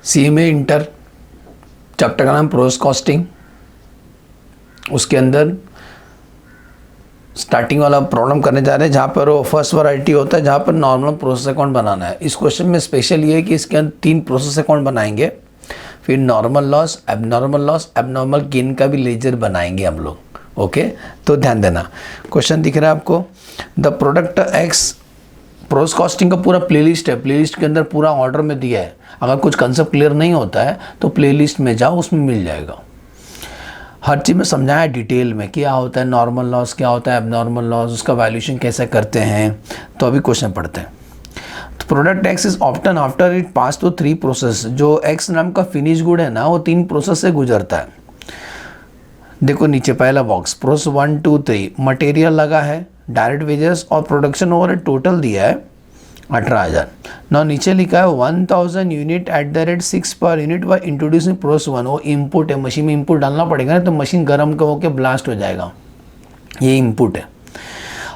CMA inter, chapter का नाम process costing. उसके अंदर स्टार्टिंग वाला प्रॉब्लम करने जा रहे हैं जहाँ पर वो फर्स्ट वैरायटी होता है, जहाँ पर नॉर्मल प्रोसेस अकाउंट बनाना है। इस क्वेश्चन में स्पेशल ये है कि इसके अंदर 3 प्रोसेस अकाउंट बनाएंगे, फिर नॉर्मल लॉस, एबनॉर्मल गेन का भी लेजर बनाएंगे हम लोग। ओके, तो ध्यान देना। क्वेश्चन दिख रहा है आपको, the product x, process costing का पूरा प्लेलिस्ट है, प्लेलिस्ट के अंदर पूरा ऑर्डर में दिया है। अगर कुछ कंसेप्ट क्लियर नहीं होता है तो प्लेलिस्ट में जाओ, उसमें मिल जाएगा। हर चीज़ में समझाया डिटेल में, क्या होता है नॉर्मल लॉस, क्या होता है एबनॉर्मल लॉस, उसका वैल्यूएशन कैसे करते हैं। तो अभी क्वेश्चन पढ़ते हैं। तो product X is often after it pass to 3 process. जो एक्स नाम का फिनिश गुड है ना, वो 3 प्रोसेस से गुजरता है। देखो नीचे पहला बॉक्स, प्रोसेस 1 2 3, मटेरियल लगा है, डायरेक्ट वेजेस और प्रोडक्शन ओवर टोटल दिया है 18,000। ना नीचे लिखा है 1000 unit at the rate 6 per unit व इंट्रोड्यूसिंग प्रोसेस 1। वो इनपुट है, मशीन में इनपुट डालना पड़ेगा ना, तो मशीन गर्म होकर ब्लास्ट हो जाएगा, ये इनपुट है।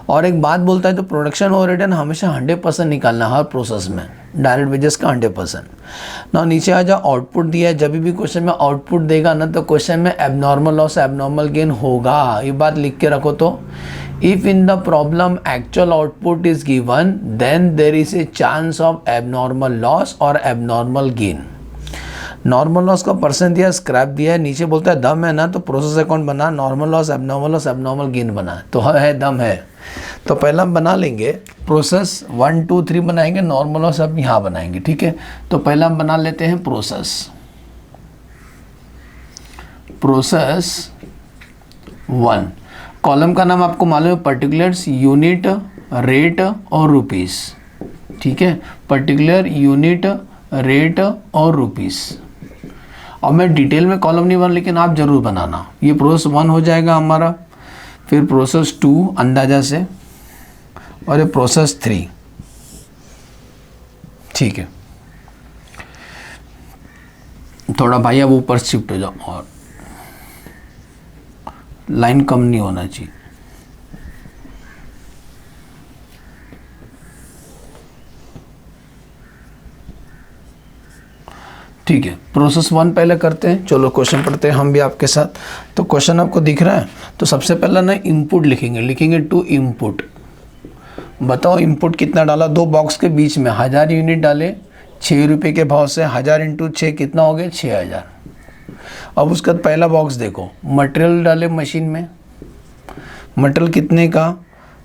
और एक बात बोलता है तो प्रोडक्शन ओवरहेड हमेशा 100% निकालना हर प्रोसेस में, डायरेक्ट वेजेस का 100%। ना नीचे आ जाओ, आउटपुट दिया है। जब भी क्वेश्चन में आउटपुट देगा ना, तो क्वेश्चन में एबनॉर्मल लॉस एबनॉर्मल गेन होगा, ये बात लिख के रखो। तो if in the problem actual output is given, then there is a chance of abnormal loss or abnormal gain। Normal loss का परसेंट दिया, स्क्रैप दिया है, नीचे बोलता है दम है ना, तो प्रोसेस अकाउंट बना, नॉर्मल लॉस एबनॉर्मल गेन बना, तो है दम है। तो पहला हम बना लेंगे प्रोसेस 1 2 3 बनाएंगे, नॉर्मल लॉस अब यहाँ बनाएंगे, ठीक है। तो पहला हम बना लेते हैं प्रोसेस 1। कॉलम का नाम आपको मालूम है, पर्टिकुलर्स, यूनिट, रेट और रुपीस, ठीक है। पर्टिकुलर, यूनिट, रेट और रुपीस। अब मैं डिटेल में कॉलम नहीं बना, लेकिन आप जरूर बनाना। ये प्रोसेस 1 हो जाएगा हमारा, फिर प्रोसेस 2 अंदाजा से, और ये प्रोसेस 3, ठीक है। थोड़ा भाई अब ऊपर शिफ्ट हो जाओ, और लाइन कम नहीं होना चाहिए। ठीक है, प्रोसेस 1 पहले करते हैं। चलो क्वेश्चन पढ़ते हैं हम भी आपके साथ। तो क्वेश्चन आपको दिख रहा है, तो सबसे पहला ना इनपुट लिखेंगे टू इनपुट। बताओ इनपुट कितना डाला, 2 बॉक्स के बीच में 1000 यूनिट डाले 6 रुपये के भाव से, 1000 × 6 कितना हो गया 6000। अब उसके बाद पहला बॉक्स देखो, मटेरियल डाले मशीन में, मटेरियल कितने का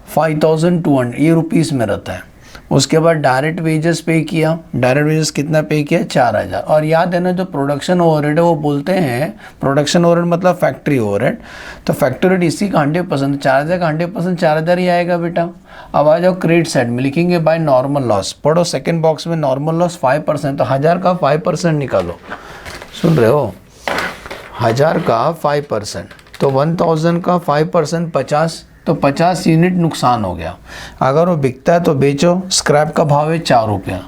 5200, ये रुपीस में रहता है। उसके बाद डायरेक्ट वेजेस पे किया, डायरेक्ट वेजेस कितना पे किया 4000। और याद है ना, जो प्रोडक्शन ओवरहेड है वो बोलते हैं, प्रोडक्शन ओवरहेड मतलब फैक्ट्री ओवरहेड, तो फैक्ट्री ओवरहेड इसी का 100%, 4000 का 100% 4000 ही आएगा बेटा। अब आ जाओ क्रेडिट साइड में, लिखेंगे बाय नॉर्मल लॉस। पढ़ो सेकेंड बॉक्स में, नॉर्मल लॉस 5%, तो 1000 का 5% निकालो, सुन रहे हो, 1000 का 5%, तो 1000 का 5% 50, तो 50 यूनिट नुकसान हो गया। अगर वो बिकता है तो बेचो, स्क्रैप का भाव है 4 रुपया,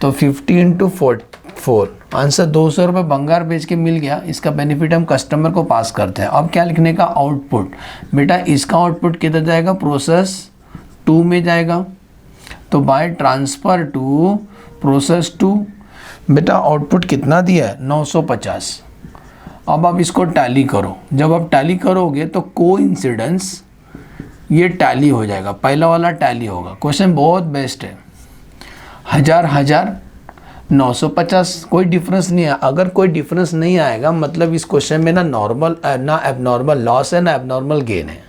तो 50 × 4, आंसर 200 रुपये बंगार बेच के मिल गया। इसका बेनिफिट हम कस्टमर को पास करते हैं। अब क्या लिखने का, आउटपुट। बेटा इसका आउटपुट किधर जाएगा, प्रोसेस 2 में जाएगा, तो बाय ट्रांसफ़र टू प्रोसेस 2। बेटा आउटपुट कितना दिया है 950। अब आप इसको टैली करो, जब आप टैली करोगे तो कोइंसिडेंस ये टैली हो जाएगा, पहला वाला टैली होगा। क्वेश्चन बहुत बेस्ट है, 1000 950, कोई डिफरेंस नहीं है। अगर कोई डिफरेंस नहीं आएगा मतलब इस क्वेश्चन में ना नॉर्मल ना एबनॉर्मल लॉस है ना एबनॉर्मल गेन है।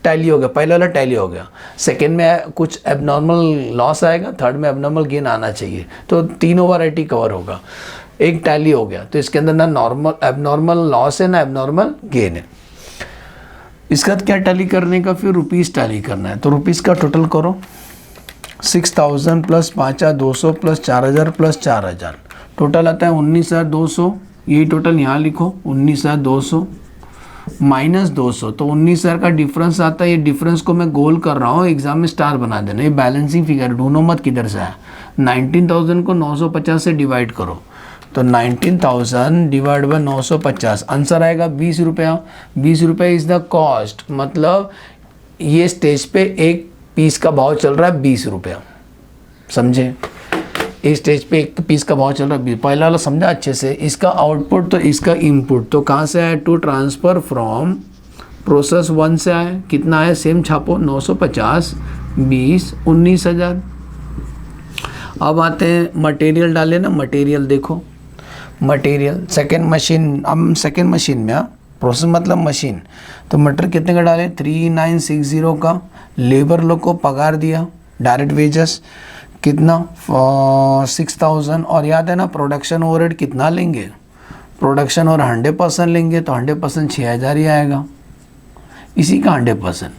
टैली हो गया, पहला वाला टैली हो गया, सेकेंड में कुछ एबनॉर्मल लॉस आएगा, थर्ड में एबनॉर्मल गेन आना चाहिए, तो तीनों वैरायटी कवर होगा। एक टैली हो गया, तो इसके अंदर ना नॉर्मल एबनॉर्मल लॉस है ना एबनॉर्मल गेन है। इसके बाद क्या टैली करने का, फिर रुपीस टैली करना है। तो रुपीस का टोटल करो, 6000 प्लस 5200 प्लस 4000 प्लस 4000, टोटल आता है 19200। यही टोटल यहाँ लिखो, 19200 माइनस 200, तो 19000 का डिफरेंस आता है। ये डिफरेंस को मैं गोल कर रहा हूँ, एग्जाम में स्टार बना देना। ये बैलेंसिंग फिगर ढूंढो मत किधर से है। 19000 को 950 से डिवाइड करो, तो 19000 डिवाइड बाय 950, आंसर आएगा 20 रुपया। 20 रुपये इज़ द कॉस्ट, मतलब ये स्टेज पे एक पीस का भाव चल रहा है 20 रुपया, समझे। इस स्टेज पे एक पीस का भाव चल रहा है, पहला वाला समझा अच्छे से, इसका आउटपुट तो इसका इनपुट, तो कहाँ से आया, टू ट्रांसफ़र फ्रॉम प्रोसेस 1 से आया, कितना आया, सेम छापो, 950, 20, 19,000। अब आते हैं मटेरियल डाले ना, मटेरियल देखो, मटेरियल सेकेंड मशीन, हम सेकेंड मशीन में, प्रोसेस मतलब मशीन, तो मटेरियल कितने का डाले, 3960 का, लेबर लोग को पगार दिया, डायरेक्ट वेजेस कितना 6000, और याद है ना प्रोडक्शन ओवरहेड कितना लेंगे, प्रोडक्शन और 100% लेंगे, तो 100% 6000 ही आएगा, इसी का 100%।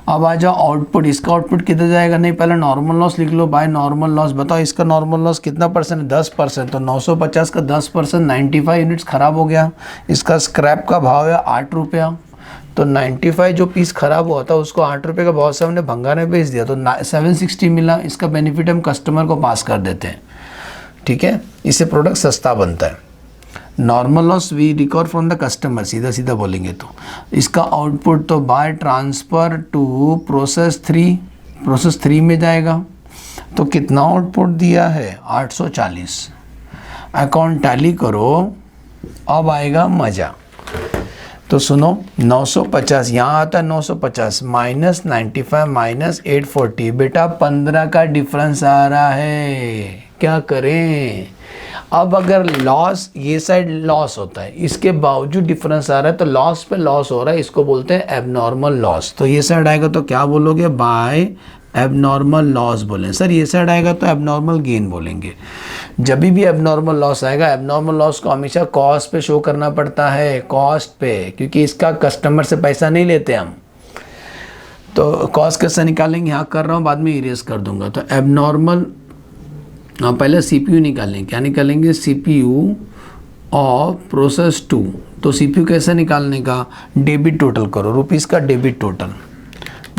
अब आ जाओ आउटपुट, इसका आउटपुट कितना जाएगा, नहीं पहले नॉर्मल लॉस लिख लो, बाय नॉर्मल लॉस, बताओ इसका नॉर्मल लॉस कितना परसेंट है, 10%, तो 950 का 10%, 95 यूनिट्स ख़राब हो गया, इसका स्क्रैप का भाव है 8 रुपया, तो 95 जो पीस ख़राब हुआ था उसको 8 रुपये का भाव से हमने भंगार में बेच दिया, तो 760 मिला, इसका बेनिफिट हम कस्टमर को पास कर देते हैं, ठीक है, इससे प्रोडक्ट सस्ता बनता है। Normal loss we recover from the customer, सीधा सीधा बोलेंगे तो इसका आउटपुट तो by transfer to process 3, process 3 में जाएगा, तो कितना आउटपुट दिया है, 840। अकाउंट टैली करो, अब आएगा मज़ा, तो सुनो 950 यहाँ आता है, 950 माइनस 95 माइनस 840, बेटा 15 का डिफरेंस आ रहा है, क्या करें। अब अगर लॉस, ये साइड लॉस होता है, इसके बावजूद डिफरेंस आ रहा है, तो लॉस पे लॉस हो रहा है, इसको बोलते हैं एबनॉर्मल लॉस, तो ये साइड आएगा तो क्या बोलोगे, बाय एबनॉर्मल लॉस बोलें। सर ये साइड आएगा तो एबनॉर्मल गेन बोलेंगे। जब भी एबनॉर्मल लॉस आएगा, एबनॉर्मल लॉस को हमेशा कॉस्ट पे शो करना पड़ता है, कॉस्ट पे, क्योंकि इसका कस्टमर से पैसा नहीं लेते हम, तो कॉस्ट कैसे निकालेंगे, यहाँ कर रहा हूँ, बाद में इरेज कर दूंगा। तो एबनॉर्मल, पहले CPU निकालेंगे, क्या निकालेंगे, CPU ऑफ प्रोसेस 2। तो CPU कैसे निकालने का, डेबिट टोटल करो, रुपीज़ का debit total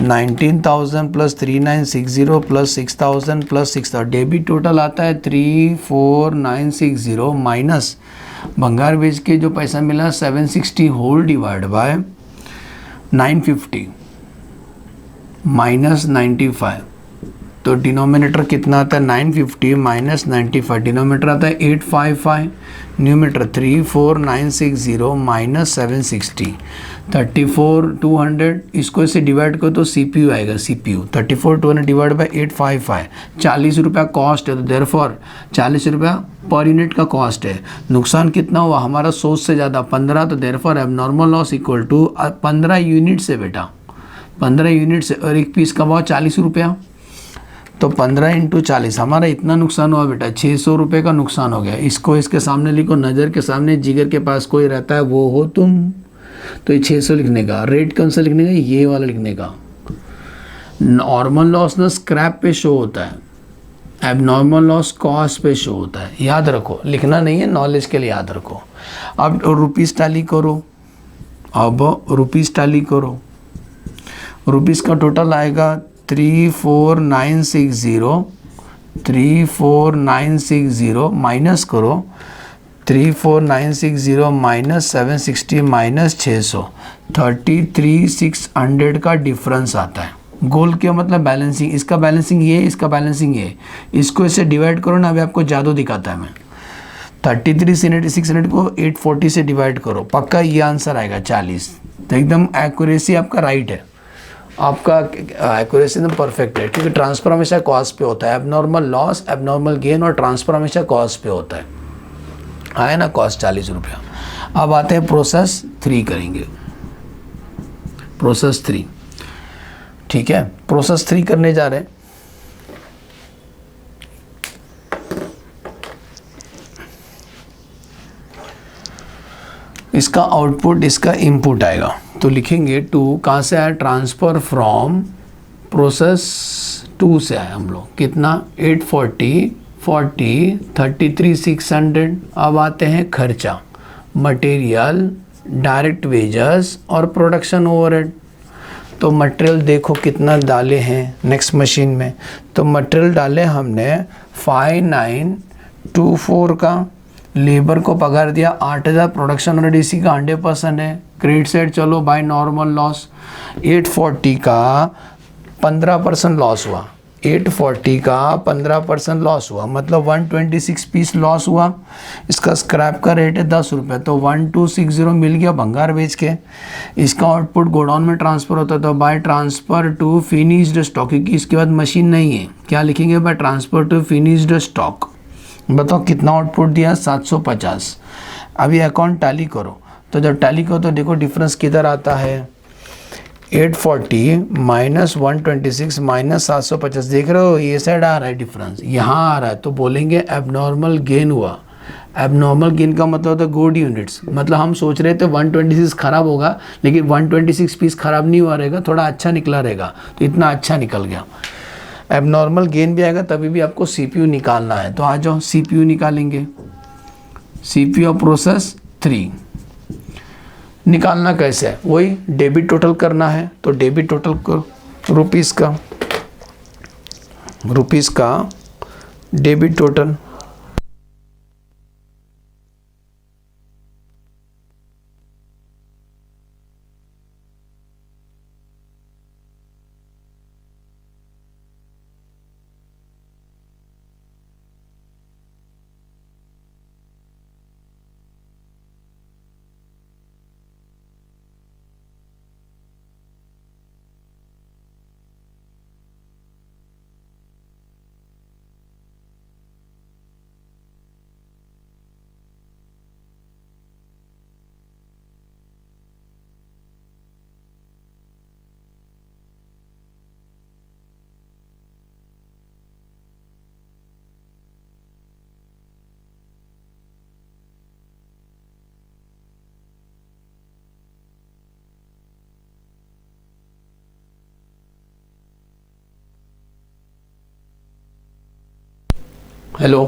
19,000 plus 3960 plus 6000 plus 6000, debit total आता है 34960 माइनस भंगार बेच के जो पैसा मिला 760 होल डिवाइड बाय 950 माइनस 95, तो डिनोमिनेटर कितना आता है 950 माइनस 95, डिनोमिनेटर आता है 855, न्यूमिनेटर 34960 माइनस 760, 34,200, इसको इसे डिवाइड करो तो CPU आएगा, CPU 34,200 डिवाइड बाई 855, 40 रुपया कॉस्ट है, तो देयरफॉर 40 रुपया पर यूनिट का कॉस्ट है। नुकसान कितना हुआ हमारा, सोच से ज़्यादा 15, तो therefore abnormal loss equal to 15 unit से, बेटा 15 यूनिट से, और एक पीस का भाव 40 रुपया, तो 15 इंटू 40, हमारा इतना नुकसान हुआ बेटा, 600 रुपये का नुकसान हो गया। इसको इसके सामने लिखो, नज़र के सामने जिगर के पास कोई रहता है वो हो तुम, तो ये 600 लिखने का, रेट कौन सा लिखने का, ये वाला लिखने का। नॉर्मल लॉस ना स्क्रैप पे शो होता है, एबनॉर्मल लॉस कॉस्ट पे शो होता है, याद रखो, लिखना नहीं है, नॉलेज के लिए याद रखो। अब रुपीज़ टैली करो, अब रुपीज़ टैली करो, रुपीज़ का टोटल आएगा 34960 माइनस करो, 34960 माइनस 760 माइनस 600, 33,600 का डिफरेंस आता है। गोल क्या मतलब, बैलेंसिंग, इसका बैलेंसिंग ये, इसका बैलेंसिंग ये, इसको इससे डिवाइड करो ना, अभी आपको जादू दिखाता है मैं। 33,600 को 840 से डिवाइड करो, पक्का ये आंसर आएगा 40, तो एकदम एक्यूरेसी आपका राइट है, आपका एक्यूरेसी एकदम परफेक्ट है, क्योंकि ट्रांसफर हमेशा कॉस्ट पे होता है, एबनॉर्मल लॉस, एबनॉर्मल गेन और ट्रांसफर हमेशा कॉस्ट पे होता है। आया ना कॉस्ट 40 रुपया। अब आते हैं प्रोसेस 3 करेंगे, प्रोसेस 3, ठीक है, प्रोसेस 3 करने जा रहे हैं। इसका आउटपुट, इसका इनपुट आएगा, तो लिखेंगे 2 कहाँ से आया, ट्रांसफ़र फ्रॉम प्रोसेस 2 से आया हम लोग, कितना 840, 40, 33,600। अब आते हैं खर्चा, मटेरियल, डायरेक्ट वेजेस और प्रोडक्शन ओवरहेड। तो मटेरियल देखो कितना डाले हैं नेक्स्ट मशीन में, तो मटेरियल डाले हमने 5924 का, लेबर को पगार दिया 8000, प्रोडक्शन और डीसी का 100% है, क्रेडिट साइड चलो बाय नॉर्मल लॉस, 840 का 15% लॉस हुआ, 840 का 15% लॉस हुआ, मतलब 126 पीस लॉस हुआ। इसका स्क्रैप का रेट है 10 रुपये, तो 1260 मिल गया भंगार बेच के। इसका आउटपुट गोडाउन में ट्रांसफ़र होता है, तो by transfer to finished stock, क्योंकि इसके बाद मशीन नहीं है। क्या लिखेंगे? By transfer to finished stock. बताओ कितना आउटपुट दिया? 750। अभी अकाउंट टैली करो, तो जब टैली करो तो देखो डिफरेंस किधर आता है। 840 माइनस 126 माइनस 750, देख रहे हो ये साइड आ रहा है डिफरेंस, यहाँ आ रहा है, तो बोलेंगे एबनॉर्मल गेन हुआ। एबनॉर्मल गेन का मतलब होता है गुड यूनिट्स, मतलब हम सोच रहे थे 126 खराब होगा, लेकिन 126 पीस खराब नहीं हुआ रहेगा, थोड़ा अच्छा निकला रहेगा, तो इतना अच्छा निकल गया। एबनॉर्मल गेन भी आएगा तभी भी आपको CPU निकालना है, तो आ जाओ CPU निकालेंगे। CPU ऑफ प्रोसेस 3 निकालना कैसे है? वही डेबिट टोटल करना है, तो डेबिट टोटल को रुपीस का डेबिट टोटल हेलो,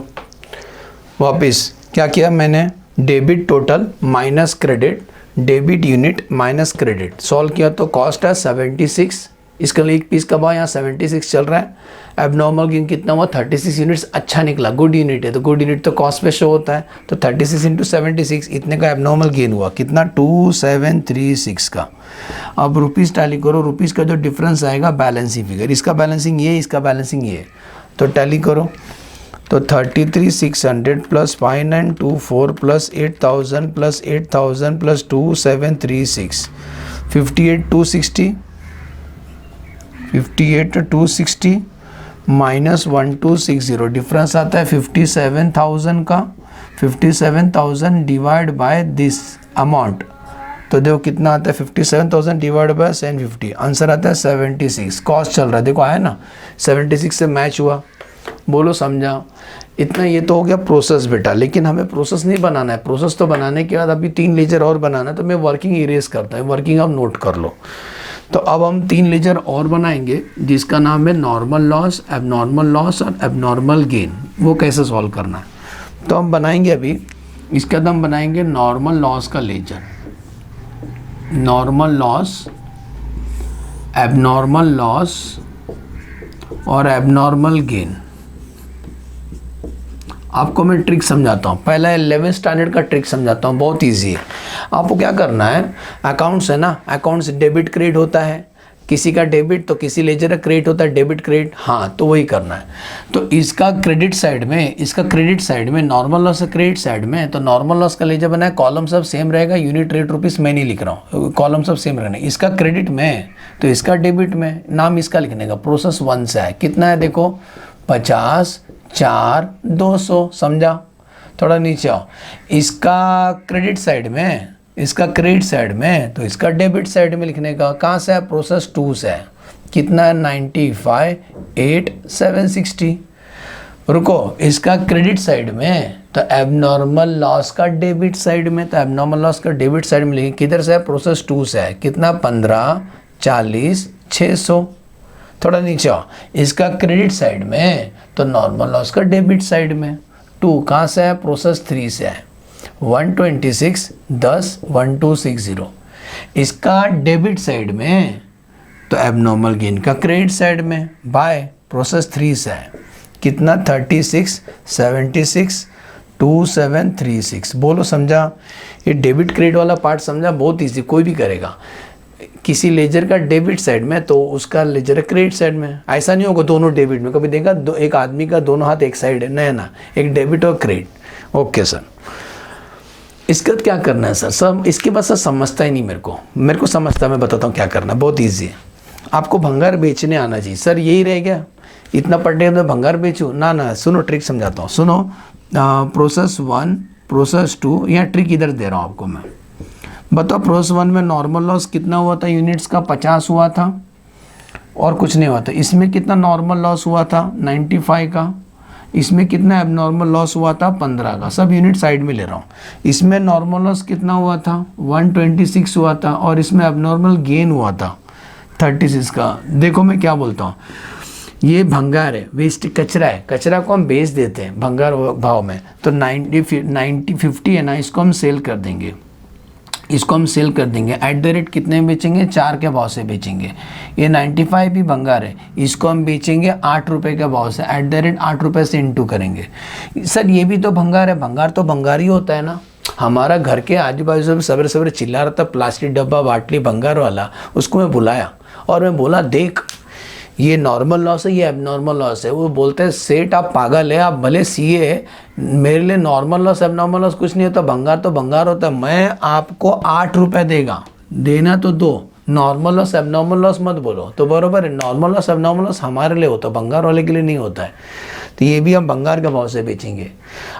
वापस क्या किया मैंने? Debit total minus credit, debit unit minus credit, solve किया तो कॉस्ट है 76। इसका एक पीस का भाव यहाँ 76 चल रहा है। एबनॉर्मल गेन कितना हुआ? 36 यूनिट्स, अच्छा निकला, गुड यूनिट है, तो गुड यूनिट तो कॉस्ट पे शो होता है, तो 36 इंटू 76 इतने का एबनॉर्मल गेन हुआ, कितना? 2736 का। अब रुपीज़ टैली करो, रुपीज़ का जो डिफरेंस आएगा बैलेंसिंग फिगर, इसका बैलेंसिंग ये, इसका बैलेंसिंग ये, तो टैली करो, तो 33,600 plus 5924 plus 8,000 plus 8,000 plus 2736, 58,260 minus 1260, difference आता है 57,000 का। 57,000 डिवाइड बाय दिस अमाउंट, तो देखो कितना आता है? 57,000 डिवाइड बाय 750, आंसर आता है 76। कॉस्ट चल रहा है, देखो आया ना, 76 से मैच हुआ। बोलो समझा? इतना ये तो हो गया प्रोसेस बेटा, लेकिन हमें प्रोसेस नहीं बनाना है। प्रोसेस तो बनाने के बाद अभी 3 लेजर और बनाना है, तो मैं वर्किंग इरेज करता हूँ, वर्किंग आप नोट कर लो। तो अब हम 3 लेजर और बनाएंगे, जिसका नाम है नॉर्मल लॉस, एबनॉर्मल लॉस और एबनॉर्मल गेन। वो कैसे सॉल्व करना है, तो हम बनाएंगे अभी। इसके बाद हम बनाएंगे नॉर्मल लॉस का ledger, normal loss, abnormal loss और एबनॉर्मल गेन। आपको मैं ट्रिक समझाता हूँ, पहला 11th स्टैंडर्ड का ट्रिक समझाता हूँ, बहुत इजी है। आपको क्या करना है? अकाउंट्स है ना, अकाउंट्स डेबिट क्रेडिट होता है, किसी का डेबिट तो किसी लेजर का क्रेडिट होता है, डेबिट क्रेडिट, हाँ, तो वही करना है। तो इसका क्रेडिट साइड में, इसका क्रेडिट साइड में, नॉर्मल लॉस का क्रेडिट साइड में, तो नॉर्मल लॉस का लेजर बना है, कॉलम सब सेम रहेगा, यूनिट रेट रुपीस मैं नहीं लिख रहा हूँ, कॉलम सब सेम रहना है। इसका क्रेडिट में तो इसका डेबिट में, नाम इसका लिखने का प्रोसेस 1 से है, कितना है देखो 50 4 200, समझा? थोड़ा नीचे आओ, इसका क्रेडिट साइड में, इसका क्रेडिट साइड में, तो इसका डेबिट साइड में लिखने का। कहाँ से है? प्रोसेस 2 से है, कितना है? 95,860। रुको, इसका क्रेडिट साइड में, तो एबनॉर्मल लॉस का डेबिट साइड में, तो एबनॉर्मल लॉस का डेबिट साइड में लिखेंगे, किधर से है? प्रोसेस 2 से है, कितना? 15 40 600। थोड़ा नीचे आओ, इसका क्रेडिट साइड में, तो नॉर्मल लॉस का डेबिट साइड में। 2 कहाँ से है? प्रोसेस 3 से है, 126 10 1260। इसका डेबिट साइड में, तो एबनॉर्मल गेन का क्रेडिट साइड में, बाय प्रोसेस 3 से है, कितना? 36 76 2736। बोलो समझा? ये डेबिट क्रेडिट वाला पार्ट समझा? बहुत ईजी, कोई भी करेगा। किसी लेजर का डेबिट साइड में तो उसका लेजर क्रेडिट साइड में, ऐसा नहीं होगा दोनों डेबिट में। कभी देखा एक आदमी का दोनों हाथ एक साइड है, नहीं ना, एक डेबिट और क्रेडिट। ओके सर, इसके बाद क्या करना है सर? सब इसके बाद सर समझता ही नहीं मेरे को समझता, मैं बताता हूँ क्या करना है, बहुत ईजी है। आपको भंगार बेचने आना चाहिए। सर यही रह गया, इतना पढ़ने में भंगार बेचूँ? ना, सुनो ट्रिक समझाता हूँ, सुनो। प्रोसेस 1, प्रोसेस 2, यहाँ ट्रिक इधर दे रहा हूँ आपको मैं। बताओ प्रोसेस 1 में नॉर्मल लॉस कितना हुआ था यूनिट्स का? 50 हुआ था और कुछ नहीं हुआ था। इसमें कितना नॉर्मल लॉस हुआ था? 95 का। इसमें कितना एबनॉर्मल लॉस हुआ था? 15 का। सब यूनिट साइड में ले रहा हूँ। इसमें नॉर्मल लॉस कितना हुआ था? 126 हुआ था और इसमें एबनॉर्मल गेन हुआ था 36 का। देखो मैं क्या बोलता हूँ, ये भंगार है, वेस्ट कचरा है, कचरा को हम बेच देते हैं भंगार भाव में। तो 50 है ना, इसको हम सेल कर देंगे, इसको हम सेल कर देंगे। एट द रेट कितने में बेचेंगे? 4 के भाव से बेचेंगे। ये 95 भी भंगार है, इसको हम बेचेंगे 8 रुपये के भाव से। एट द रेट 8 रुपये से इंटू करेंगे। सर ये भी तो भंगार है। भंगार तो भंगार ही होता है ना। हमारा घर के आजू बाजू से सवेरे सवेरे चिल्ला रहा था प्लास्टिक डब्बा बाटली भंगार वाला, उसको मैं बुलाया और मैं बोला देख ये नॉर्मल लॉस है, ये एबनॉर्मल लॉस है। वो बोलते हैं सेठ आप पागल है, आप भले सीए, मेरे लिए नॉर्मल लॉस एबनॉर्मल लॉस कुछ नहीं होता, भंगार तो भंगार होता है। मैं आपको 8 रुपये देगा, देना तो दो, नॉर्मल लॉस एबनॉर्मल लॉस मत बोलो। तो बरोबर है, नॉर्मल लॉस एबनॉर्मल लॉस हमारे लिए होता है, भंगार वाले के लिए नहीं होता है। तो ये भी हम भंगार के भाव से बेचेंगे।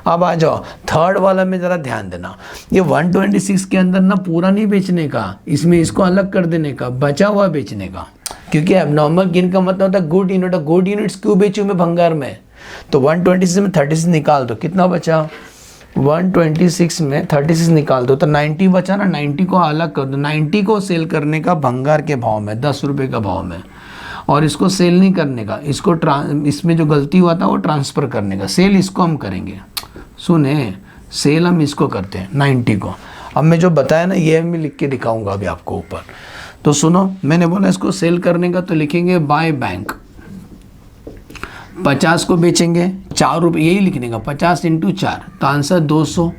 अब आ जाओ थर्ड वाला में ज़रा ध्यान देना। ये 126 के अंदर ना पूरा नहीं बेचने का, इसमें इसको अलग कर देने का, बचा हुआ बेचने का। क्योंकि एबनॉर्मल गेन का मतलब होता है गुड यूनिट। गुड यूनिट्स क्यों बेचूँ मैं भंगार में? तो 126 में 36 निकाल दो, कितना बचा? 126 में 36 निकाल दो तो 90 बचा ना। 90 को अलग कर दो, 90 को सेल करने का भंगार के भाव में, 10 रुपये का भाव में। और इसको सेल नहीं करने का, इसको इसमें जो गलती हुआ था वो ट्रांसफ़र करने का। सेल इसको हम करेंगे, सुने, सेल हम इसको करते हैं 90 को। अब मैं जो बताया ना ये मैं लिख के दिखाऊंगा अभी आपको ऊपर। तो सुनो, मैंने बोला इसको सेल करने का तो लिखेंगे बाय बैंक। 50 को बेचेंगे 4 रुपये, यही लिखने का, 50 × 4 तो आंसर 200।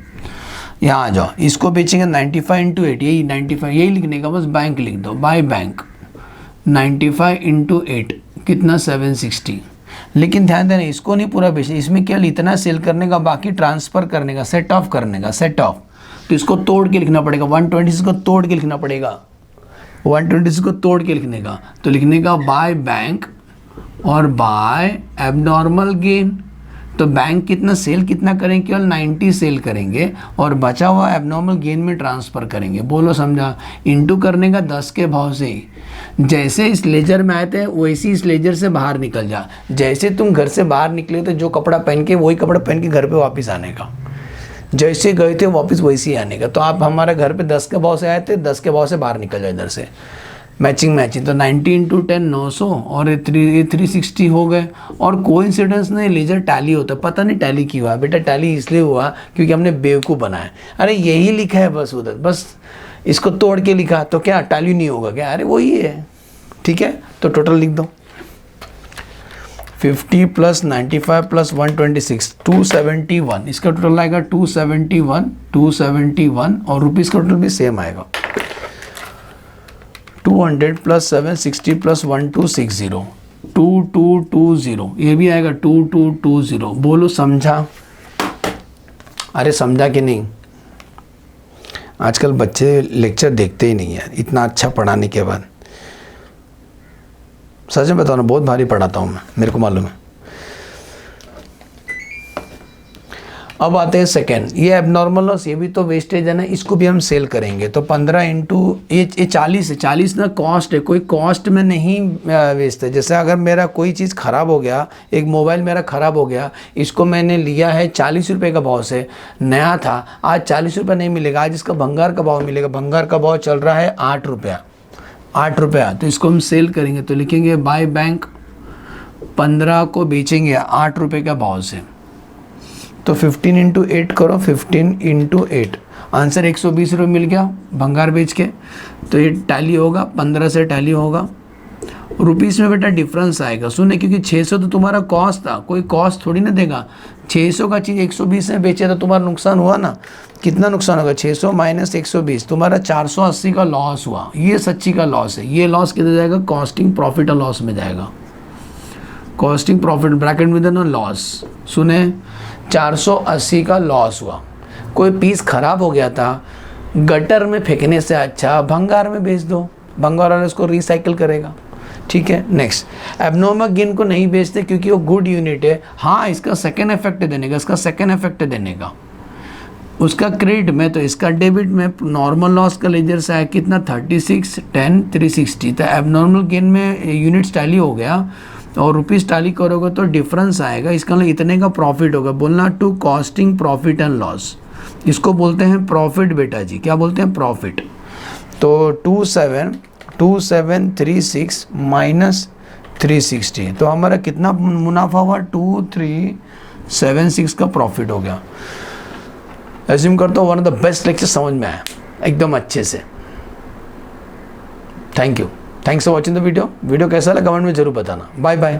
यहाँ आ जाओ, इसको बेचेंगे 95 × 8, यही 95, यही लिखने का, बस बैंक लिख दो, बाय बैंक। 95 × 8 कितना? 760। लेकिन ध्यान देना इसको नहीं पूरा बेचना, इसमें केवल इतना सेल करने का, बाकी ट्रांसफ़र करने का, सेट ऑफ करने का, सेट ऑफ। तो इसको तोड़ के लिखना पड़ेगा, 126 को तोड़ के लिखना पड़ेगा, 126 को तोड़ के लिखने का। तो लिखने का बाय बैंक और बाय एबनॉर्मल गेन। तो बैंक कितना सेल कितना करेंगे? केवल 90 सेल करेंगे और बचा हुआ एबनॉर्मल गेन में ट्रांसफ़र करेंगे। बोलो समझा? इंटू करने का 10 के भाव से। जैसे इस लेजर में आए थे वैसे इस लेजर से बाहर निकल जा। जैसे तुम घर से बाहर निकले तो जो कपड़ा पहन के, वही कपड़ा पहन के घर पे वापस आने का। जैसे गए थे वापस वैसे ही आने का। तो आप हमारे घर पे 10 के भाव से आए थे, 10 के भाव से बाहर निकल जाए इधर से। मैचिंग तो 90 × 10 900 और 360 हो गए। और कोइंसिडेंस नहीं, लेजर टैली होता है। पता नहीं टैली क्यों हुआ बेटा? टैली इसलिए हुआ क्योंकि हमने बेवकूफ़ बनाया। अरे यही लिखा है बस उधर, बस इसको तोड़ के लिखा तो क्या टैली नहीं होगा क्या? अरे वही है, ठीक है। तो टोटल लिख दो, 50 + 95 + 126 271। इसका टोटल आएगा 271 और रुपीज़ का टोटल भी सेम आएगा, 200 + 760 + 1260 2220। ये भी आएगा 2220। बोलो समझा? अरे समझा कि नहीं? आजकल बच्चे लेक्चर देखते ही नहीं है इतना अच्छा पढ़ाने के बाद। सच में बताओ ना, बहुत भारी पढ़ाता हूँ मैं, मेरे को मालूम है। अब आते हैं सेकेंड, ये एबनॉर्मल लॉस, ये भी तो वेस्टेज है ना, इसको भी हम सेल करेंगे। तो 15 × ये 40 है। 40 ना कॉस्ट है, कोई कॉस्ट में नहीं वेस्ट है। जैसे अगर मेरा कोई चीज़ ख़राब हो गया, एक मोबाइल मेरा ख़राब हो गया, इसको मैंने लिया है 40 रुपये का भाव से, नया था, आज 40 रुपये नहीं मिलेगा, आज इसका भंगार का भाव मिलेगा। भंगार का भाव चल रहा है 8 रुपया, 8 रुपया। तो इसको हम सेल करेंगे तो लिखेंगे बाय बैंक। 15 को बेचेंगे 8 रुपये का भाव से। तो 15 × 8 करो, 15 × 8 आंसर 120 रुपये मिल गया भंगार बेच के। तो ये टैली होगा, 15 से टैली होगा रुपीस में बेटा डिफरेंस आएगा, सुने, क्योंकि 600 तो तुम्हारा कॉस्ट था, कोई कॉस्ट थोड़ी ना देगा। 600 का चीज़ 120 में बेचे तो तुम्हारा नुकसान हुआ ना। कितना नुकसान होगा? 600 माइनस 120, तुम्हारा 480 का लॉस हुआ। ये सच्ची का लॉस है। ये लॉस किधर जाएगा? कॉस्टिंग प्रॉफिट और लॉस में जाएगा। कॉस्टिंग प्रॉफिट ब्रैकेट में देना लॉस। सुने, 480 का लॉस हुआ। कोई पीस खराब हो गया था, गटर में फेंकने से अच्छा भंगार में बेच दो, भंगार वाला उसको रिसाइकिल करेगा। ठीक है, नेक्स्ट, एबनॉर्मल गेन को नहीं बेचते क्योंकि वो गुड यूनिट है। हाँ, इसका सेकेंड इफेक्ट देने का, इसका सेकेंड इफेक्ट देने का, उसका क्रेडिट में, तो इसका डेबिट में। नॉर्मल लॉस का लेजर से आया कितना? 36, 10, 360। तो एबनॉर्मल गेन में यूनिट टैली हो गया और रुपीज़ टैली करोगे तो डिफरेंस आएगा। इसका मतलब इतने का प्रॉफिट होगा। बोलना to costing profit and loss, इसको बोलते हैं प्रॉफिट बेटा जी। क्या बोलते हैं? प्रॉफिट। तो 2736 माइनस 360, तो हमारा कितना मुनाफा हुआ? 2376 का प्रॉफिट हो गया। एज्यूम करता हूँ one of the best lecture समझ में आया एकदम अच्छे से। Thank you, thanks for watching the video. Video कैसा लगा कमेंट में जरूर बताना। Bye bye.